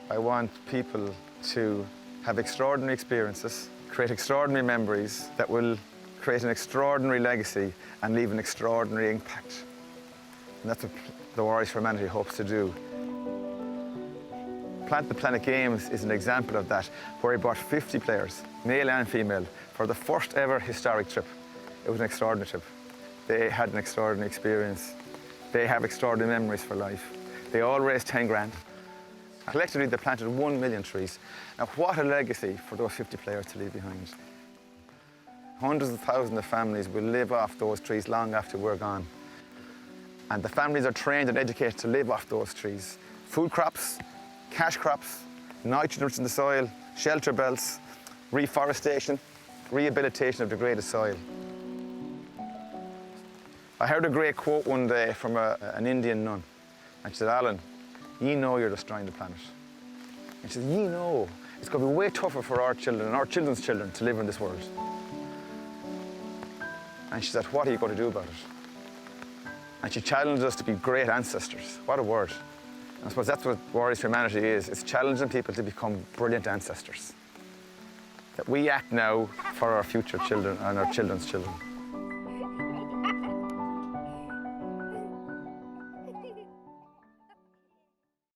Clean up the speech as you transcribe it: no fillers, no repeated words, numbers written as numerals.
I want people to have extraordinary experiences, create extraordinary memories that will create an extraordinary legacy and leave an extraordinary impact. And that's what the Warriors for Humanity hopes to do. Plant the Planet Games is an example of that, where we brought 50 players, male and female, for the first ever historic trip. It was an extraordinary trip. They had an extraordinary experience. They have extraordinary memories for life. They all raised 10 grand. Collectively, they planted 1 million trees. Now, what a legacy for those 50 players to leave behind. Hundreds of thousands of families will live off those trees long after we're gone. And the families are trained and educated to live off those trees. Food crops, cash crops, nitrogen in the soil, shelter belts, reforestation, rehabilitation of degraded soil. I heard a great quote one day from an Indian nun. And she said, "Alan, you know you're destroying the planet." And she said, "You know, it's going to be way tougher for our children and our children's children to live in this world." And she said, "What are you going to do about it?" And she challenged us to be great ancestors. What a word. And I suppose that's what Warriors for Humanity is. It's challenging people to become brilliant ancestors. That we act now for our future children and our children's children.